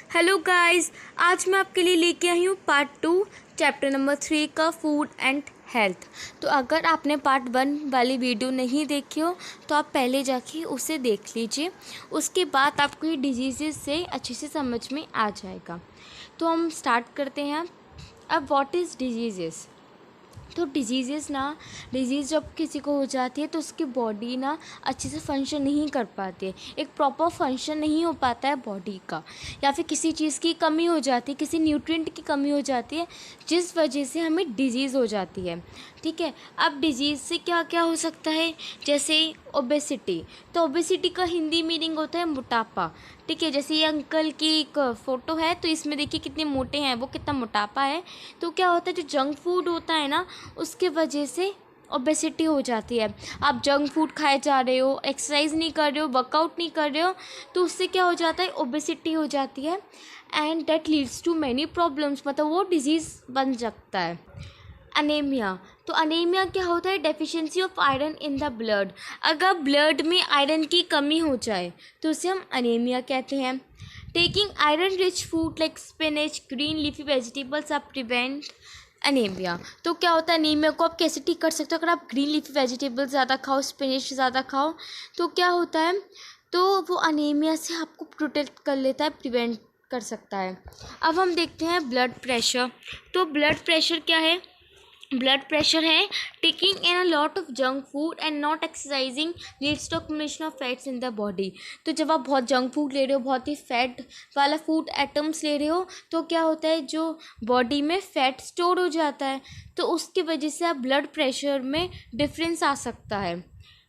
Hello guys, आज मैं आपके लिए लेके आई हूँ पार्ट 2 चैप्टर नंबर 3 का फूड एंड हेल्थ। तो अगर आपने पार्ट 1 वाली वीडियो नहीं देखी हो तो आप पहले जाके उसे देख लीजिए। उसके बाद आपको ये डिजीज़ से अच्छे से समझ में आ जाएगा। तो हम स्टार्ट करते हैं। अब व्हाट इज़ डिजीज़? तो डिजीज़ जब किसी को हो जाती है तो उसकी बॉडी ना अच्छे से फंक्शन नहीं कर पाती है, एक प्रॉपर फंक्शन नहीं हो पाता है बॉडी का, या फिर किसी चीज़ की कमी हो जाती है, किसी न्यूट्रिएंट की कमी हो जाती है, जिस वजह से हमें डिजीज़ हो जाती है। ठीक है, अब डिजीज़ से क्या क्या हो सकता है, जैसे ओबेसिटी। तो ओबेसिटी का हिंदी मीनिंग होता है मोटापा। ठीक है, जैसे ये अंकल की एक फ़ोटो है, तो इसमें देखिए कितने मोटे हैं वो, कितना मोटापा है। तो क्या होता है, जो जंक फूड होता है ना, उसके वजह से ओबेसिटी हो जाती है। आप जंक फूड खाए जा रहे हो, एक्सरसाइज नहीं कर रहे हो, वर्कआउट नहीं कर रहे हो, तो उससे क्या हो जाता है, ओबेसिटी हो जाती है। And that leads to many problems, मतलब वो डिजीज़ बन सकता है। अनीमिया। तो अनीमिया क्या होता है, deficiency of iron in the blood. अगर ब्लड में आयरन की कमी हो जाए तो उसे हम अनीमिया कहते हैं। Taking iron rich food like spinach, green leafy vegetables are prevent anaemia. तो क्या होता है, अनीमिया को आप कैसे ठीक कर सकते हो, अगर आप ग्रीन लीफी वेजिटेबल्स ज़्यादा खाओ, स्पिनच ज़्यादा खाओ, तो क्या होता है, तो वो अनीमिया से आपको प्रोटेक्ट कर लेता है, प्रिवेंट कर सकता है। अब हम देखते हैं ब्लड प्रेशर। तो ब्लड प्रेशर क्या है, ब्लड प्रेशर है taking in a lot of junk food and not exercising leads to accumulation of fats in the body. तो जब आप बहुत जंक फूड ले रहे हो, बहुत ही फैट वाला फूड आइटम्स ले रहे हो, तो क्या होता है, जो बॉडी में फैट स्टोर हो जाता है, तो उसकी वजह से आप ब्लड प्रेशर में डिफरेंस आ सकता है।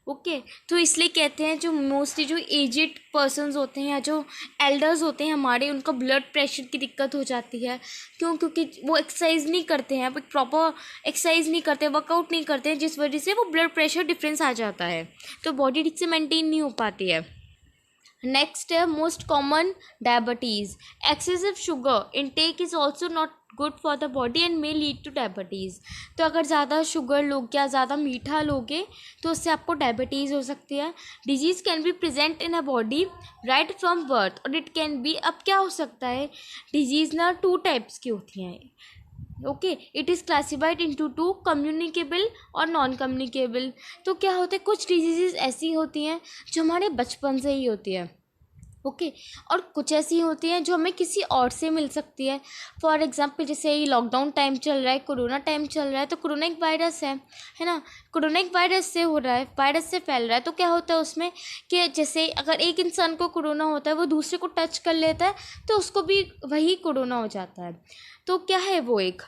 ओके, तो इसलिए कहते हैं जो मोस्टली जो एजिड पर्सन्स होते हैं या जो एल्डर्स होते हैं हमारे, उनका ब्लड प्रेशर की दिक्कत हो जाती है। क्योंकि वो एक्सरसाइज नहीं करते हैं, प्रॉपर एक्सरसाइज नहीं करते, वर्कआउट नहीं करते हैं, जिस वजह से वो ब्लड प्रेशर डिफरेंस आ जाता है, तो बॉडी ठीक से मेंटेन नहीं हो पाती है। नेक्स्ट है most common diabetes. Excessive sugar intake is also not good for the body and may lead two diabetes. तो अगर ज़्यादा शुगर लोगे या ज़्यादा मीठा लोगे तो उससे आपको डायबिटीज़ हो सकती है। Disease can be present in a body right from birth, और इट कैन बी, अब क्या हो सकता है, डिजीज़ ना 2 टाइप्स की होती हैं। Okay, it is classified into 2, communicable और नॉन कम्युनिकेबल। तो क्या होता है, कुछ डिजीज़ ऐसी होती हैं जो हमारे बचपन से ही होती है। ओके, और कुछ ऐसी होती हैं जो हमें किसी और से मिल सकती है। फॉर एग्जांपल, जैसे ये लॉकडाउन टाइम चल रहा है, कोरोना टाइम चल रहा है, तो कोरोना एक वायरस है ना, कोरोना एक वायरस से हो रहा है, वायरस से फैल रहा है। तो क्या होता है उसमें कि जैसे अगर एक इंसान को कोरोना होता है, वो दूसरे को टच कर लेता है, तो उसको भी वही कोरोना हो जाता है। तो क्या है, वो एक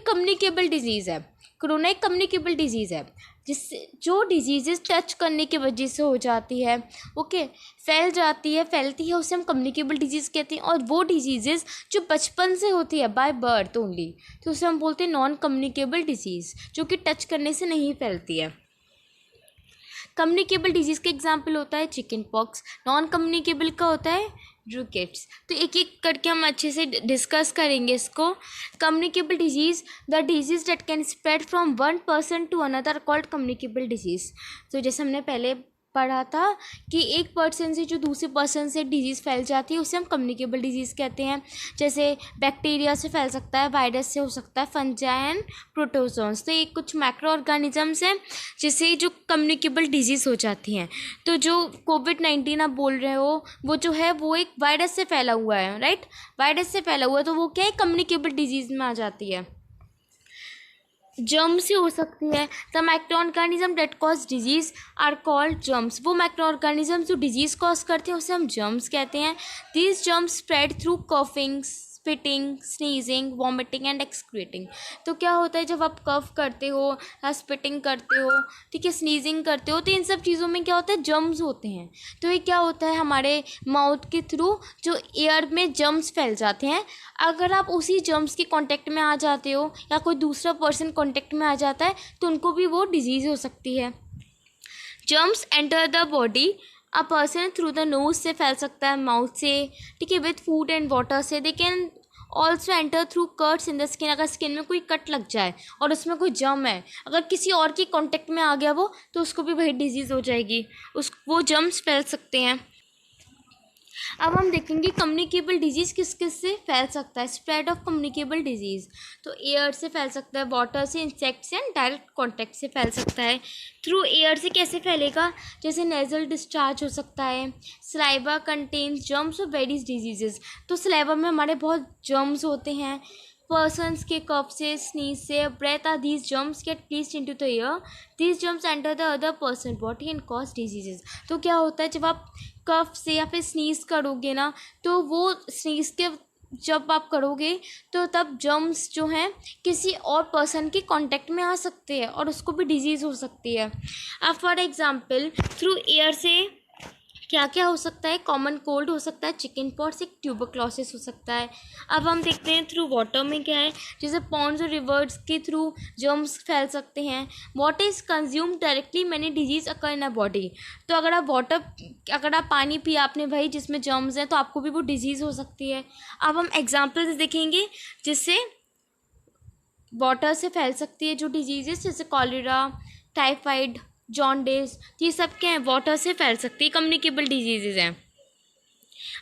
कम्युनिकेबल डिजीज़ है। कोरोना एक कम्युनिकेबल डिजीज़ है, जिससे जो डिजीज़ेस टच करने की वजह से हो जाती है, ओके, फैलती है, उसे हम कम्युनिकेबल डिजीज़ कहते हैं। और वो डिजीज़ेस जो बचपन से होती है, बाय बर्थ ओनली, तो उसे हम बोलते हैं नॉन कम्युनिकेबल डिजीज़, जो कि टच करने से नहीं फैलती है। कम्युनिकेबल डिजीज़ का एग्जाम्पल होता है चिकन पॉक्स, नॉन कम्युनिकेबल का होता है ड्रूकेट्स। तो एक एक करके हम अच्छे से डिस्कस करेंगे इसको। Communicable disease, the disease that can spread from one person to another called communicable disease. तो जैसे हमने पहले पढ़ा था कि एक पर्सन से जो दूसरे पर्सन से डिजीज़ फैल जाती है, उसे हम कम्युनिकेबल डिजीज़ कहते हैं। जैसे बैक्टीरिया से फैल सकता है, वायरस से हो सकता है, फंजाई एंड प्रोटोजोन्स। तो ये कुछ माइक्रो ऑर्गेनिजम्स हैं जिससे जो कम्युनिकेबल डिजीज़ हो जाती हैं। तो जो कोविड-19 आप बोल रहे हो, वो जो है वो एक वायरस से फैला हुआ है, राइट, वायरस से फैला हुआ है, तो वो क्या है, कम्युनिकेबल डिजीज़ में आ जाती है। जर्म से हो सकती है। The micro organism that cause disease are called germs. वो माइक्रो ऑर्गेनिज्म जो डिजीज़ कॉज करते हैं उसे हम जर्म्स कहते हैं। These germs spread through coughing, spitting, sneezing, vomiting and excreting. तो क्या होता है, जब आप कफ करते हो या स्पिटिंग करते हो, ठीक है, स्नीजिंग करते हो, तो इन सब चीज़ों में क्या होता है, जर्म्स होते हैं। तो ये क्या होता है, हमारे माउथ के थ्रू जो एयर में जर्म्स फैल जाते हैं। अगर आप उसी जर्म्स के कांटेक्ट में आ जाते हो या कोई दूसरा पर्सन कांटेक्ट में आ जाता है, तो उनको भी वो डिजीज़ हो सकती है। Germs enter the body, a person through the nose से फैल सकता है, माउथ से, ठीक है, विथ फूड एंड वाटर से। They can also enter through cuts in the skin. अगर स्किन में कोई कट लग जाए और उसमें कोई जर्म है, अगर किसी और के कांटेक्ट में आ गया वो, तो उसको भी वही डिजीज़ हो जाएगी, वो जर्म्स फैल सकते हैं। अब हम देखेंगे कम्युनिकेबल डिजीज़ किस किस से फैल सकता है। स्प्रेड ऑफ कम्युनिकेबल डिजीज़, तो एयर से फैल सकता है, वाटर से, इंसेक्ट से एंड डायरेक्ट कॉन्टैक्ट से फैल सकता है। थ्रू एयर से कैसे फैलेगा, जैसे नेजल डिस्चार्ज हो सकता है। सलाइवा कंटेन्स जर्म्स और वेरीज डिजीजेस, तो सलाइवा में हमारे बहुत जर्म्स होते हैं। पर्सन्स के कफ से, स्नीज से, breath are these germs get placed into the air, these germs enter the other person body and cause diseases. तो क्या होता है, जब आप कफ से या फिर स्नीज करोगे ना, तो वो स्नीज के जब आप करोगे तो तब जर्म्स जो हैं किसी और पर्सन के कांटेक्ट में आ सकते हैं और उसको भी डिजीज़ हो सकती है। अब फॉर एग्जांपल थ्रू एयर से क्या क्या हो सकता है, कॉमन कोल्ड हो सकता है, चिकन पॉक्स, एक ट्यूबरक्लोसिस हो सकता है। अब हम देखते हैं थ्रू वाटर में क्या है, जैसे पॉन्ड्स और रिवर्स के थ्रू जर्म्स फैल सकते हैं। Water is consume directly many disease occur in a body, तो अगर आप पानी पिया आपने भाई जिसमें जर्म्स हैं तो आपको भी वो डिजीज़ हो सकती है। अब हम एग्जाम्पल्स देखेंगे जिससे वाटर से फैल सकती है जो डिजीज़, जैसे कॉलेरा, टाइफाइड, जॉन्डिस, ये सब क्या है, वाटर से फैल सकती है, कम्युनिकेबल डिजीज़ हैं।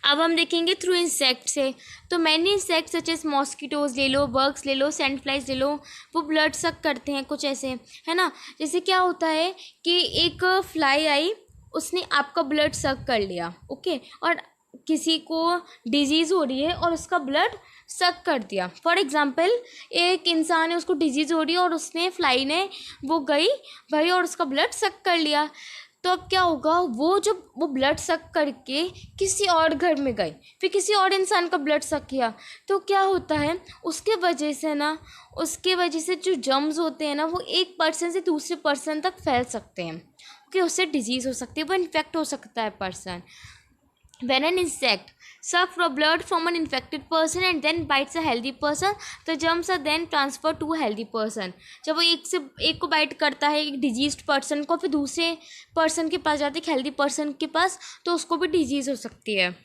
अब हम देखेंगे थ्रू इंसेक्ट से, तो many insect such as mosquitoes ले लो, बर्ग्स ले लो, सैंड फ्लाइज ले लो, वो ब्लड सक करते हैं कुछ ऐसे, है ना। जैसे क्या होता है कि एक फ्लाई आई, उसने आपका ब्लड सक कर लिया, ओके, और किसी को डिजीज़ हो रही है और उसका ब्लड सक कर दिया। फॉर एग्जांपल एक इंसान है, उसको डिजीज़ हो रही है और उसने फ्लाई ने वो गई भाई और उसका ब्लड सक कर लिया, तो अब क्या होगा, वो जब वो ब्लड सक करके किसी और घर में गई, फिर किसी और इंसान का ब्लड सक किया, तो क्या होता है उसके वजह से जो जर्म्स होते हैं ना, वो एक पर्सन से दूसरे पर्सन तक फैल सकते हैं, कि उससे डिजीज़ हो सकती है, वो इन्फेक्ट हो सकता है person. When an insect sucks blood from an infected person and then bites a healthy person, the germs are then transferred to a healthy person. जब वो एक को बाइट करता है, एक डिजीज्ड पर्सन को, फिर दूसरे पर्सन के पास जाते, एक हेल्दी पर्सन के पास, तो उसको भी डिजीज़ हो सकती है।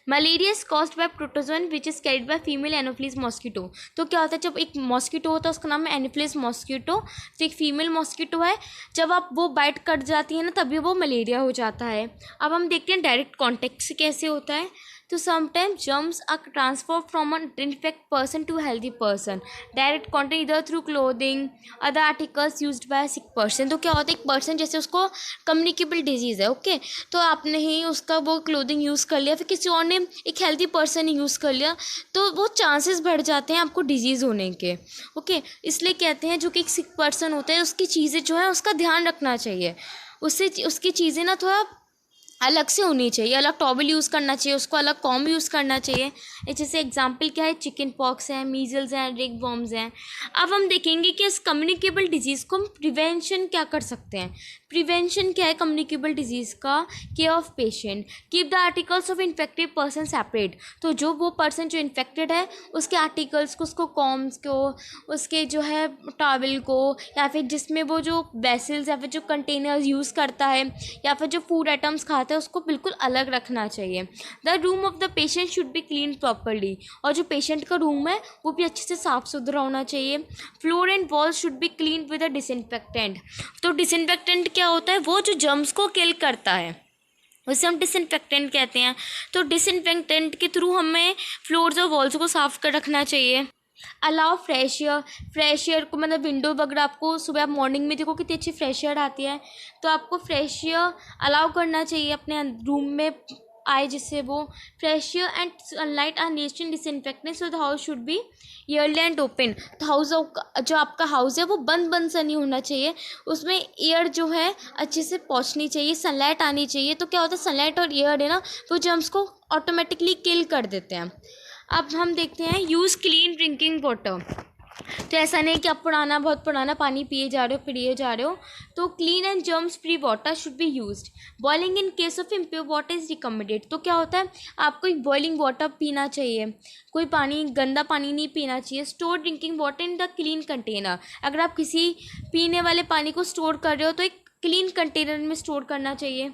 Malaria is caused bye protozoan which is carried by female anopheles mosquito, तो क्या होता है, जब एक मॉस्किटो होता है उसका नाम है एनोफिलीज मॉस्किटो, तो एक फीमेल मॉस्किटो है, जब आप वो बाइट कर जाती है ना तभी वो मलेरिया हो जाता है। अब हम देखते हैं डायरेक्ट कॉन्टेक्ट से कैसे होता है, तो sometimes germs are transfer from an infect person to healthy person, direct contact इधर through clothing, other articles used by sick person. तो क्या होता है, एक पर्सन जैसे उसको कम्युनिकेबल डिजीज़ है, ओके, तो आपने ही उसका वो क्लोथिंग यूज़ कर लिया, फिर किसी और ने एक हेल्दी पर्सन ने यूज़ कर लिया, तो वो चांसेस बढ़ जाते हैं आपको डिजीज़ होने के, ओके। इसलिए कहते हैं जो कि एक सिक पर्सन होता है उसकी चीज़ें जो है उसका ध्यान रखना चाहिए, उसकी चीज़ें ना थोड़ा अलग से होनी चाहिए, अलग टॉवल यूज़ करना चाहिए, उसको अलग कॉम यूज़ करना चाहिए। जैसे एग्जांपल क्या है, चिकन पॉक्स है, मीजल्स हैं, रिग वॉर्म्स हैं। अब हम देखेंगे कि इस कम्युनिकेबल डिजीज़ को हम प्रिवेंशन क्या कर सकते हैं। प्रिवेंशन क्या है कम्युनिकेबल डिजीज़ का, care of patient, keep the articles of infected person separate, तो जो वो पर्सन जो इन्फेक्टेड है उसके आर्टिकल्स को, उसको कॉम्स को, उसके जो है टॉवल को, या फिर जिसमें वो जो वेसल्स या फिर जो कंटेनर्स यूज़ करता है या फिर जो फूड आइटम्स खाता है उसको बिल्कुल अलग रखना चाहिए। The room of the patient should be clean properly, और जो पेशेंट का रूम है वो भी अच्छे से साफ़ सुथरा होना चाहिए। Floor and walls should be clean with a disinfectant, तो डिसइंफेक्टेंट क्या होता है, वो जो जर्म्स को किल करता है उसे हम डिसइंफेक्टेंट कहते हैं। तो डिसइंफेक्टेंट के थ्रू हमें फ्लोर्स और वॉल्स को साफ कर रखना चाहिए। अलाउ फ्रेश एयर को, मतलब विंडो वगैरह, आपको सुबह आप मॉर्निंग में देखो कितनी अच्छी फ्रेश एयर आती है, तो आपको फ्रेश एयर अलाउ करना चाहिए अपने रूम में आए, जिससे वो fresh air and sunlight are natural disinfectant, so the house should be early and open. तो हाउस जो आपका हाउस है वो बंद सा नहीं होना चाहिए, उसमें एयर जो है अच्छे से पहुंचनी चाहिए, सनलाइट आनी चाहिए। तो क्या होता है, सनलाइट और एयर है ना, वो जर्म्स को ऑटोमेटिकली किल कर देते हैं। अब हम देखते हैं यूज़ क्लीन ड्रिंकिंग वाटर, तो ऐसा नहीं कि आप बहुत पुराना पानी पिए जा रहे हो, तो clean and germs free water should be used. Boiling in case of impure water is recommended, तो क्या होता है आपको एक बॉइलिंग वाटर पीना चाहिए, कोई गंदा पानी नहीं पीना चाहिए। Store drinking water in the clean container, अगर आप किसी पीने वाले पानी को स्टोर कर रहे हो तो एक क्लीन कंटेनर में स्टोर करना चाहिए।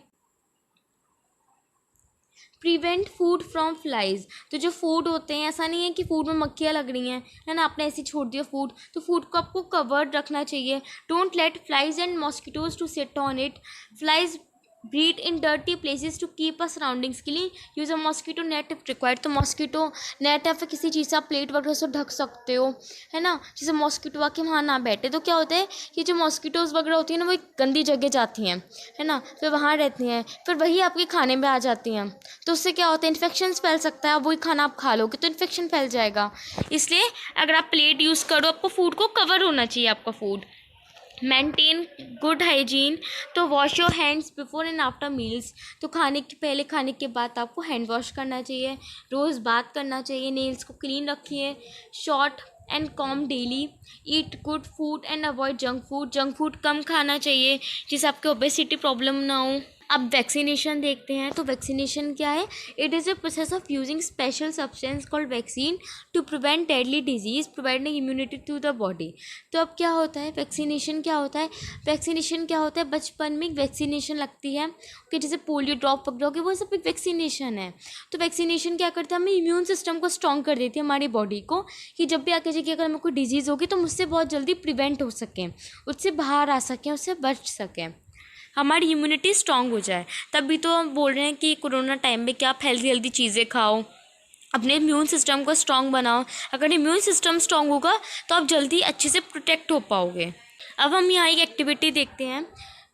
प्रिवेंट फूड फ्रॉम फ्लाइज, तो जो फूड होते हैं, ऐसा नहीं है कि फूड में मक्खियाँ लग रही हैं, है ना, आपने ऐसे छोड़ दिया फूड, तो फूड को आपको कवर्ड रखना चाहिए। Don't let flies and mosquitoes to sit on it, flies breed in dirty places to keep a surroundings के लिए use a mosquito net if required. तो मॉस्किटो नेट या फिर किसी चीज़ से आप प्लेट वगैरह से ढक सकते हो, है ना, जैसे मॉस्किटो आके वहाँ ना बैठे। तो क्या होता है कि जो मॉस्किटोज़ वगैरह होती हैं ना वो एक गंदी जगह जाती हैं, है ना, फिर वहाँ रहती हैं, फिर वही आपके खाने में आ जाती हैं। तो उससे क्या होता है, इन्फेक्शंस फैल सकता है। वही खाना आप खा लोगे तो इन्फेक्शन फैल जाएगा। इसलिए अगर आप प्लेट यूज़ करो, आपको फूड को कवर होना चाहिए आपका फूड। मेंटेन गुड हाइजीन, तो wash your hands before and after meals. तो खाने के पहले, खाने के बाद आपको हैंड वॉश करना चाहिए, रोज़ बात करना चाहिए, नेल्स को क्लीन रखिए, short and comb daily, eat good food and avoid junk food. Junk food कम खाना चाहिए जिससे आपके ओबेसिटी प्रॉब्लम ना हो। अब वैक्सीनेशन देखते हैं। तो वैक्सीनेशन क्या है? It is a process of using special substance called vaccine to prevent deadly disease providing immunity to the body. तो अब क्या होता है, वैक्सीनेशन क्या होता है? वैक्सीनेशन क्या होता है, बचपन में वैक्सीनेशन लगती है कि जैसे पोलियो ड्रॉप पकड़ा हो, वो सब एक वैक्सीनेशन है। तो वैक्सीनेशन क्या करता है, हमें इम्यून सिस्टम को स्ट्रॉन्ग कर देती है, हमारी बॉडी को, कि जब भी आगे जाके अगर हमें कोई डिजीज़ होगी तो मुझसे बहुत जल्दी प्रिवेंट हो सकें, उससे बाहर आ सकें, उससे बच सकें, हमारी इम्यूनिटी स्ट्रांग हो जाए। तभी तो हम बोल रहे हैं कि कोरोना टाइम में कि आप हेल्दी चीज़ें खाओ, अपने इम्यून सिस्टम को स्ट्रांग बनाओ। अगर इम्यून सिस्टम स्ट्रांग होगा तो आप जल्दी अच्छे से प्रोटेक्ट हो पाओगे। अब हम यहाँ एक एक्टिविटी देखते हैं।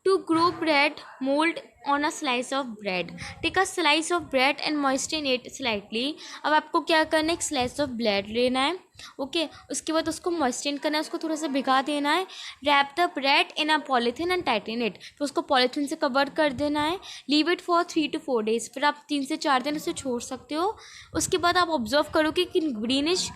To grow bread mould on a slice of bread. Take a slice of bread and moisten it slightly. अब आपको क्या करना है, एक स्लाइस ऑफ ब्रेड लेना है, ओके, उसके बाद उसको मॉइस्चन करना है, उसको थोड़ा सा भिगा देना है। Wrap the bread in a polythene and Titan it. तो उसको पॉलीथिन से कवर कर देना है। Leave it for 3 to 4 days। फिर आप 3 से 4 दिन उसे छोड़ सकते हो। उसके बाद आप ऑब्जर्व करोगे कि greenish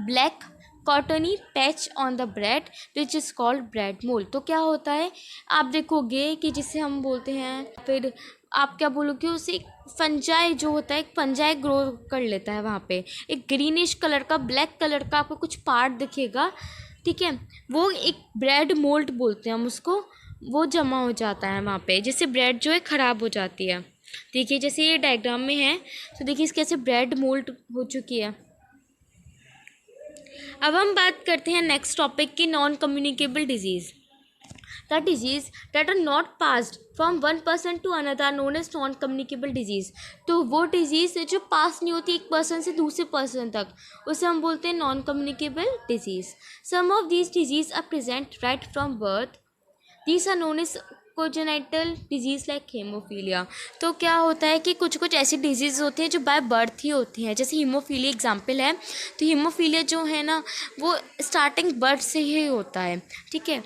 black cottony patch on the bread which is called bread mould. तो क्या होता है, आप देखोगे कि जिसे हम बोलते हैं, फिर आप क्या बोलोगे, उसे एक फंजाई जो होता है, एक फंजाई ग्रो कर लेता है वहाँ पे। एक ग्रीनिश कलर का, ब्लैक कलर का आपको कुछ पार्ट दिखेगा, ठीक है, वो एक ब्रेड मोल्ड बोलते हैं हम उसको। वो जमा हो जाता है वहाँ पे, जिससे ब्रेड जो है ख़राब हो जाती है। देखिए जैसे ये डायग्राम में है, तो देखिए इसके कैसे ब्रेड मोल्ड हो चुकी है। अब हम बात करते हैं नेक्स्ट टॉपिक की, non communicable disease. The disease that are not passed from one person to another known as non communicable disease. तो वो डिजीज़ जो पास नहीं होती एक पर्सन से दूसरे पर्सन तक, उसे हम बोलते हैं non communicable disease. Some of these disease are present right from birth. These are known as congenital disease like haemophilia. तो क्या होता है कि कुछ कुछ ऐसी डिजीज़ होती हैं जो बाय बर्थ ही होती हैं, जैसे हीमोफीलिया एग्जाम्पल है। तो हीमोफीलिया जो है ना, वो स्टार्टिंग बर्थ से ही होता है, ठीक है।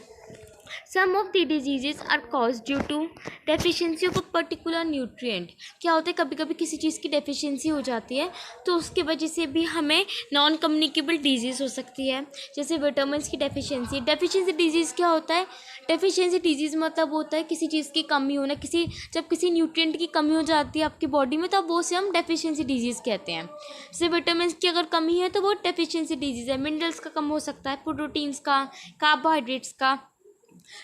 Some of the diseases are cause due to deficiency of a particular nutrient. क्या होता है, कभी कभी किसी चीज़ की डेफिशिएंसी हो जाती है, तो उसकी वजह से भी हमें नॉन कम्युनिकेबल डिजीज़ हो सकती है। जैसे विटामिन की डेफिशिएंसी। डेफिशिएंसी डिजीज़ क्या होता है, डेफिशिएंसी डिजीज़ मतलब होता है किसी चीज़ की कमी होना, जब किसी न्यूट्रिएंट की कमी हो जाती है आपकी बॉडी में, तब वो से हम डेफिशिएंसी डिजीज़ कहते हैं। जैसे विटामिन की अगर कमी है तो वो डेफिशिएंसी डिजीज़ है। मिनरल्स का कम हो सकता है, प्रोटीन्स का, कार्बोहाइड्रेट्स का।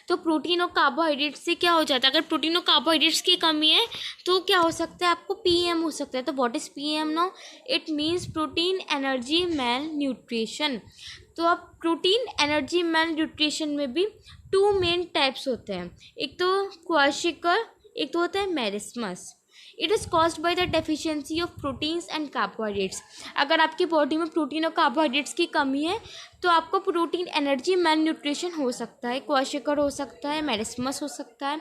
तो प्रोटीन और कार्बोहाइड्रेट से क्या हो जाता है, अगर प्रोटीन और कार्बोहाइड्रेट्स की कमी है तो क्या हो सकता है, आपको पीएम हो सकता है। तो what is PM now? It means protein energy malnutrition. तो अब प्रोटीन एनर्जी मैल न्यूट्रिशन में भी 2 मेन टाइप्स होते हैं, एक तो क्वाशिकर, एक तो होता है marasmus. It is caused by the deficiency of proteins and carbohydrates. अगर आपकी बॉडी में प्रोटीन और कार्बोहाइड्रेट्स की कमी है तो आपको प्रोटीन एनर्जी मैल न्यूट्रिशन हो सकता है, क्वाशिकर हो सकता है, मेरिस्मस हो सकता है।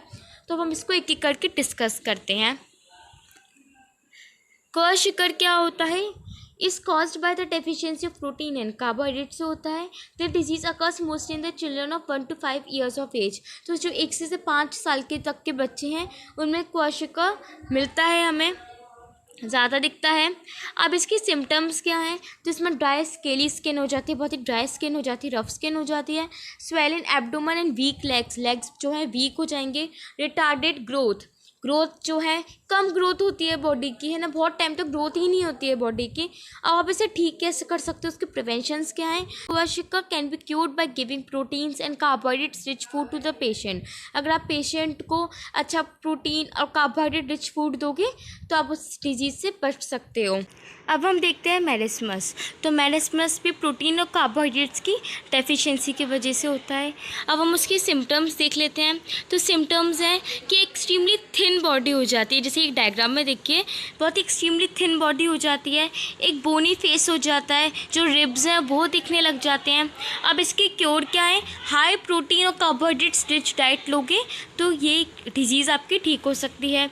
तो हम इसको एक एक करके डिस्कस करते हैं। क्वाशिकर क्या होता है, is caused by the deficiency of protein and carbohydrate से होता है। The disease occurs most in the children of 1 to 5 years of age. तो जो 1 से 5 साल के तक के बच्चे हैं उनमें क्वाशिका मिलता है, हमें ज़्यादा दिखता है। अब इसकी सिम्टम्स क्या हैं, तो इसमें ड्राई स्केली स्किन हो जाती है, बहुत ही ड्राई स्किन हो जाती है, रफ स्किन हो जाती है। Swell in abdomen and weak legs, legs जो है वीक हो जाएंगे। रिटार्डेड ग्रोथ, ग्रोथ जो है कम ग्रोथ होती है बॉडी की, है ना, बहुत टाइम तक ग्रोथ ही नहीं होती है बॉडी की। अब आप इसे ठीक कैसे कर सकते हो, उसके प्रिवेंशंस क्या हैं। Kwashiorkor can be cured by giving proteins and carbohydrates rich food to the patient. अगर आप पेशेंट को अच्छा प्रोटीन और कार्बोहाइड्रेट रिच फूड दोगे तो आप उस डिजीज़ से बच सकते हो। अब हम देखते हैं मेरिस्मस। तो मेरिस्मस भी प्रोटीन और कार्बोहाइड्रेट्स की डेफिशिएंसी की वजह से होता है। अब हम उसकी सिम्टम्स देख लेते हैं। तो सिम्टम्स हैं कि एक्सट्रीमली थिन बॉडी हो जाती है, जैसे एक डायग्राम में देखिए, बहुत एक्सट्रीमली थिन बॉडी हो जाती है, एक बोनी फेस हो जाता है, जो रिब्स हैं वो दिखने लग जाते हैं। अब इसकी क्योर क्या है, हाई प्रोटीन और कार्बोहाइड्रेट्स रिच डाइट लोगे तो ये डिजीज़ आपकी ठीक हो सकती है।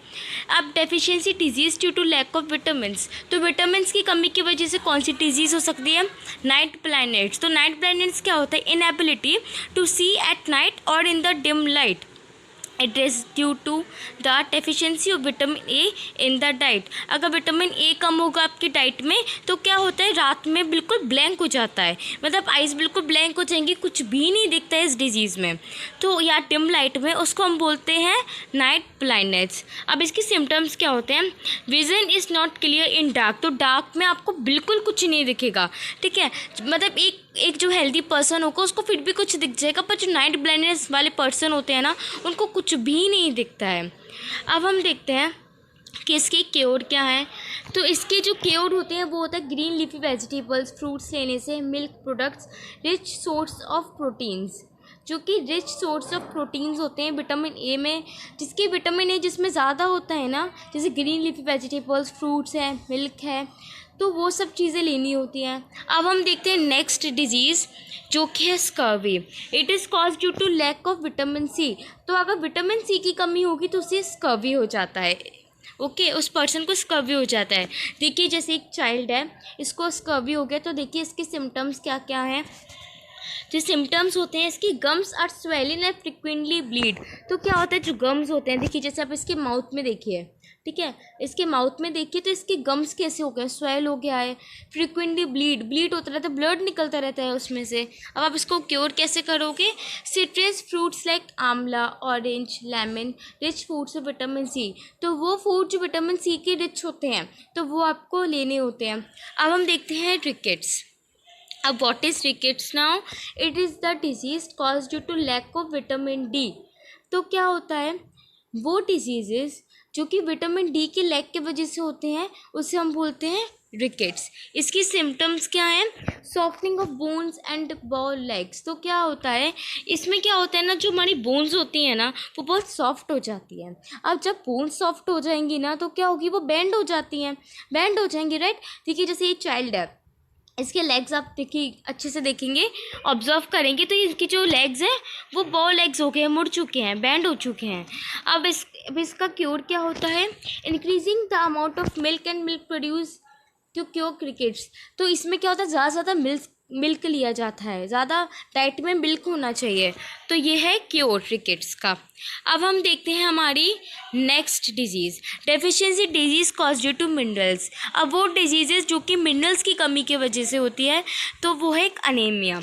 अब deficiency disease due to lack of vitamins, तो विटामिन्स की कमी की वजह से कौन सी डिजीज़ हो सकती है, नाइट ब्लाइंडनेस। तो नाइट ब्लाइंडनेस क्या होता है, inability to see at night और in the dim light. It is due to the deficiency of vitamin A in the diet. अगर विटामिन ए कम होगा आपकी डाइट में तो क्या होता है, रात में बिल्कुल ब्लैंक हो जाता है, मतलब आइज़ बिल्कुल ब्लैंक हो जाएंगी, कुछ भी नहीं दिखता है इस डिजीज़ में, तो या डिम लाइट में, उसको हम बोलते हैं नाइट ब्लाइंडनेस। अब इसकी सिम्टम्स क्या होते हैं, vision is not clear in dark, तो डार्क में आपको बिल्कुल कुछ नहीं दिखेगा, ठीक है, मतलब एक जो हेल्दी पर्सन होगा उसको फिर भी कुछ दिख जाएगा, पर जो नाइट ब्लाइंडनेस वाले पर्सन होते हैं ना उनको कुछ भी नहीं दिखता है। अब हम देखते हैं कि इसकी क्योर क्या है। तो इसके जो क्योर होते हैं वो होता है ग्रीन लीफी वेजिटेबल्स, फ्रूट्स लेने से, milk products, rich source of proteins, जो कि रिच सोर्स ऑफ प्रोटीन्स होते हैं विटामिन ए में, जिसकी विटामिन ए जिसमें ज़्यादा होता है ना, जैसे ग्रीन लीफी वेजिटेबल्स, फ्रूट्स है, मिल्क है, तो वो सब चीज़ें लेनी होती हैं। अब हम देखते हैं नेक्स्ट डिजीज़ जो कि है scurvy. It is cause due to lack of vitamin C. तो अगर विटामिन सी की कमी होगी तो उसे स्कर्वी हो जाता है, ओके, उस पर्सन को स्कर्वी हो जाता है। देखिए जैसे एक चाइल्ड है, इसको स्कर्वी हो गया, तो देखिए इसके सिम्टम्स क्या क्या हैं। जो सिम्टम्स होते हैं इसकी, gums are swollen and frequently bleed. तो क्या होता है, जो गम्स होते हैं, देखिए जैसे आप इसके माउथ में देखिए, ठीक है, इसके माउथ में देखिए तो इसके गम्स कैसे हो गए, स्वेल हो गया है, फ्रिक्वेंटली ब्लीड होता रहता है, ब्लड निकलता रहता है उसमें से। अब आप इसको क्योर कैसे करोगे, citrus fruits like amla, orange, lemon, rich foods of vitamin C. तो वो फूड जो विटामिन सी के रिच होते हैं तो वो आपको लेने होते हैं। अब हम देखते हैं रिकेट्स। अब what is rickets now, it is the disease cause due to lack of vitamin D. तो क्या होता है, वो डिजीज़ जो कि विटामिन डी के लैक की वजह से होते हैं उसे हम बोलते हैं रिकेट्स। इसकी सिम्टम्स क्या हैं, softening of bones and ball legs. तो क्या होता है, इसमें क्या होता है ना, जो हमारी बोन्स होती हैं ना वो बहुत सॉफ्ट हो जाती है। अब जब बोन्स सॉफ्ट हो जाएंगी ना तो क्या होगी, वो बेंड हो जाती हैं, बेंड हो जाएंगी, राइट। देखिए जैसे ये चाइल्ड है, इसके लेग्स आप देखिए अच्छे से देखेंगे, ऑब्जर्व करेंगे तो इसके जो लेग्स हैं वो बॉल लेग्स हो गए हैं, मुड़ चुके हैं, बैंड हो चुके हैं। अब इसका क्योर क्या होता है, increasing the amount of milk and milk produce to cure crickets. तो इसमें क्या होता है, ज़्यादा से ज़्यादा मिल्क लिया जाता है, ज़्यादा डाइट में मिल्क होना चाहिए, तो ये है क्योर रिकेट्स का। अब हम देखते हैं हमारी next disease, deficiency disease cause due to minerals. अब वो डिजीज़ जो कि मिनरल्स की कमी की वजह से होती है तो वो है एक अनीमिया।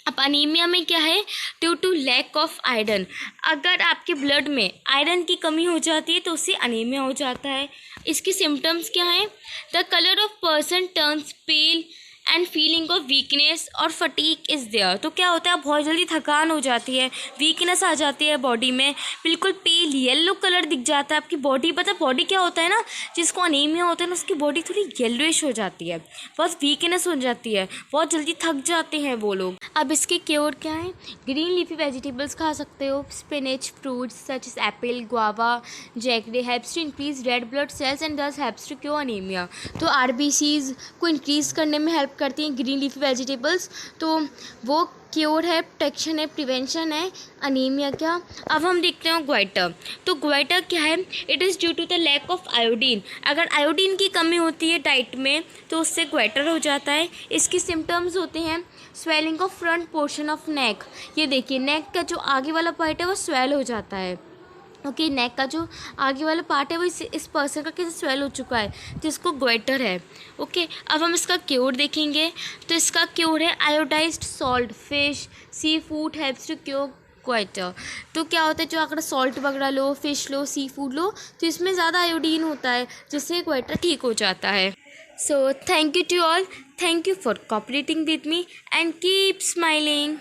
अब अनीमिया में क्या है, due to lack of iron. अगर आपके ब्लड में आयरन की कमी हो जाती है तो उससे अनीमिया हो जाता है। इसकी सिम्टम्स क्या हैं, the colour of person turns pale and feeling of weakness और फटीक इज़ देयर। तो क्या होता है, बहुत जल्दी थकान हो जाती है, वीकनेस आ जाती है बॉडी में, बिल्कुल पेल येलो कलर दिख जाता है आपकी बॉडी। पता है बॉडी क्या होता है ना, जिसको अनीमिया होता है ना उसकी बॉडी थोड़ी येलोइश हो जाती है, बहुत वीकनेस हो जाती है, बहुत जल्दी थक जाते हैं वो लोग। अब इसके क्योर क्या है, ग्रीन लीफी वेजिटेबल्स खा सकते हो, spinach, fruits such as apple, guava, jaggery helps to increase red blood cells and this helps to cure anaemia. तो आरबीसीज को इंक्रीज़ करने में हेल्प करती हैं ग्रीन लीफी वेजिटेबल्स, तो वो क्योर है, प्रोटेक्शन है, प्रिवेंशन है अनीमिया का। अब हम देखते हैं ग्वाइटर। तो ग्वाइटर क्या है, it is due to the lack of iodine. अगर आयोडीन की कमी होती है डाइट में तो उससे ग्वाइटर हो जाता है। इसकी सिम्टम्स होते हैं swelling of front portion of neck. ये देखिए नेक का जो आगे वाला पार्ट है वो स्वेल हो जाता है, ओके, नेक का जो आगे वाला पार्ट है वो इस पर्सन का कैसे स्वेल हो चुका है, जिसको ग्वाइटर है, ओके। अब हम इसका क्योर देखेंगे। तो इसका क्योर है iodised salt, fish, seafood helps to cure goitre. तो क्या होता है, जो अगर सॉल्ट वगैरह लो, फिश लो, सी फूड लो, तो इसमें ज़्यादा आयोडीन होता है, जिससे क्वाइटर ठीक हो जाता है। So thank you to all, thank you for cooperating with me and keep smiling.